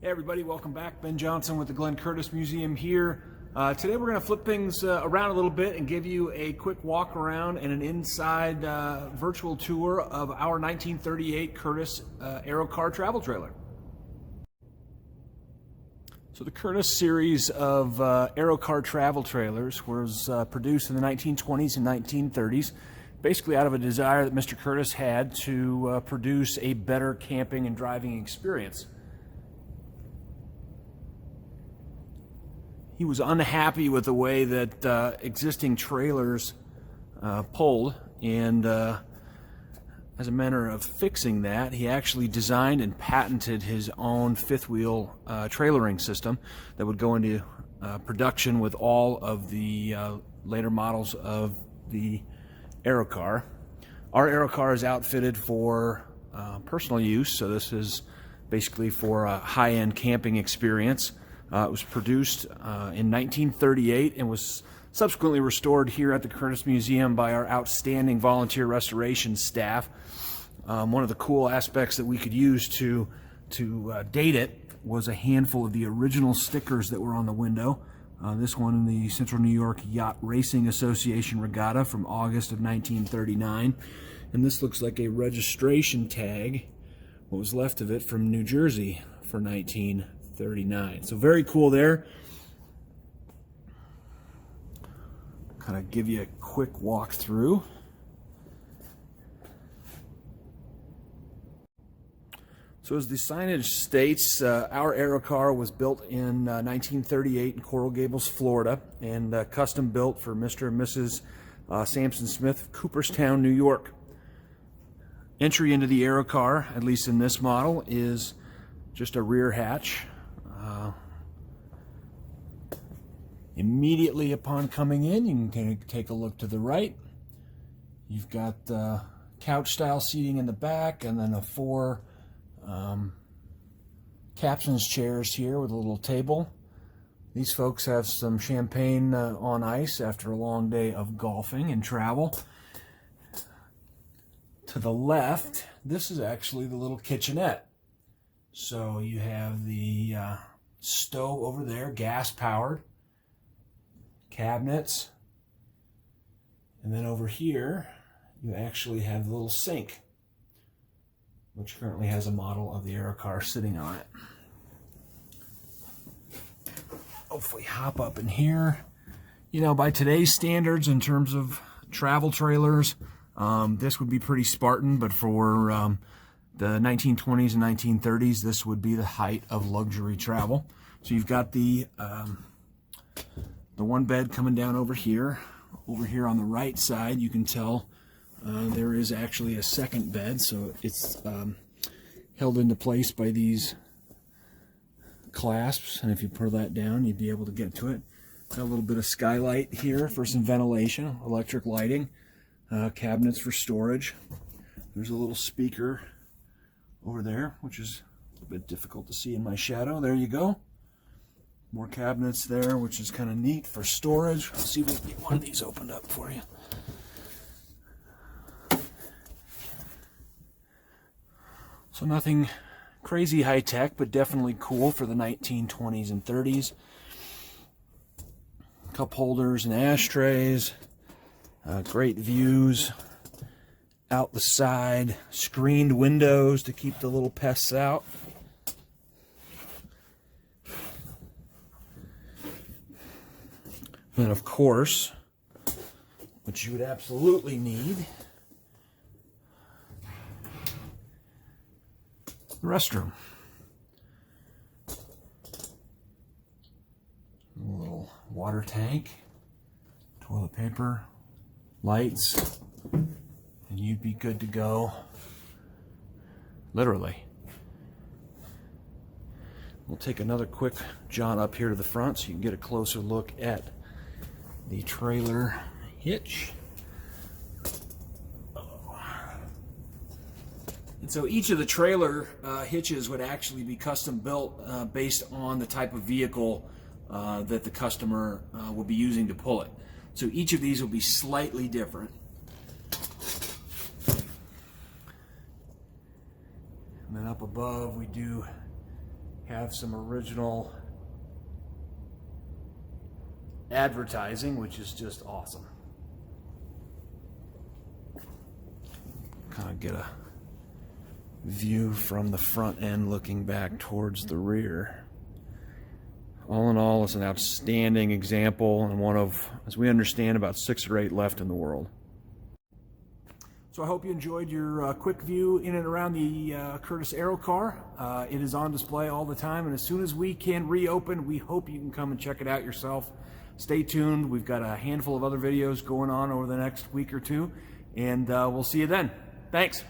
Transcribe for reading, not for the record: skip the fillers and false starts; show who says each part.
Speaker 1: Hey everybody, welcome back. Ben Johnson with the Glenn Curtis Museum here. Today we're going to flip things around a little bit and give you a quick walk around and an inside virtual tour of our 1938 Curtis Aerocar travel trailer. So the Curtis series of Aerocar travel trailers was produced in the 1920s and 1930s, basically out of a desire that Mr. Curtis had to produce a better camping and driving experience. He was unhappy with the way that existing trailers pulled, and as a manner of fixing that, he actually designed and patented his own fifth wheel trailering system that would go into production with all of the later models of the Aerocar. Our Aerocar is outfitted for personal use, so this is basically for a high-end camping experience. It was produced in 1938 and was subsequently restored here at the Curtis Museum by our outstanding volunteer restoration staff. One of the cool aspects that we could use to date it was a handful of the original stickers that were on the window. This one in the Central New York Yacht Racing Association Regatta from August of 1939. And this looks like a registration tag, what was left of it, from New Jersey for 1939. So very cool there. Kind of give you a quick walk through. So as the signage states, our Aerocar was built in 1938 in Coral Gables, Florida, and custom built for Mr. and Mrs. Sampson Smith of Cooperstown, New York. Entry into the Aerocar, at least in this model, is just a rear hatch. Immediately upon coming in, you can take a look to the right. You've got couch-style seating in the back, and then a four captain's chairs here with a little table. These folks have some champagne on ice after a long day of golfing and travel. To the left, this is actually the little kitchenette. So you have the stove over there, gas-powered, cabinets, and then over here you actually have the little sink, which currently has a model of the Aerocar sitting on it. Hopefully hop up in here. You know, by today's standards in terms of travel trailers, this would be pretty Spartan, but for the 1920s and 1930s, this would be the height of luxury travel. So you've got the one bed coming down over here. Over here on the right side, you can tell there is actually a second bed, so it's held into place by these clasps, and if you pull that down, you'd be able to get to it. Got a little bit of skylight here for some ventilation, electric lighting, cabinets for storage. There's a little speaker over there, which is a bit difficult to see in my shadow. There you go. More cabinets there, which is kind of neat for storage. Let's see if we can get one of these opened up for you. So nothing crazy high-tech, but definitely cool for the 1920s and 30s. Cup holders and ashtrays. Great views out the side. Screened windows to keep the little pests out. And of course, what you would absolutely need, the restroom. A little water tank, toilet paper, lights, and you'd be good to go, literally. We'll take another quick jaunt up here to the front so you can get a closer look at the trailer hitch. And so each of the trailer hitches would actually be custom built based on the type of vehicle that the customer will be using to pull it. So each of these will be slightly different. And then up above we do have some original advertising, which is just awesome. Kind of get a view from the front end looking back towards the rear. All in all, it's an outstanding example and one of, as we understand, about 6 or 8 left in the world. So I hope you enjoyed your quick view in and around the Curtiss Aerocar. It is on display all the time, and as soon as we can reopen, we hope you can come and check it out yourself. Stay tuned. We've got a handful of other videos going on over the next week or two, and we'll see you then. Thanks.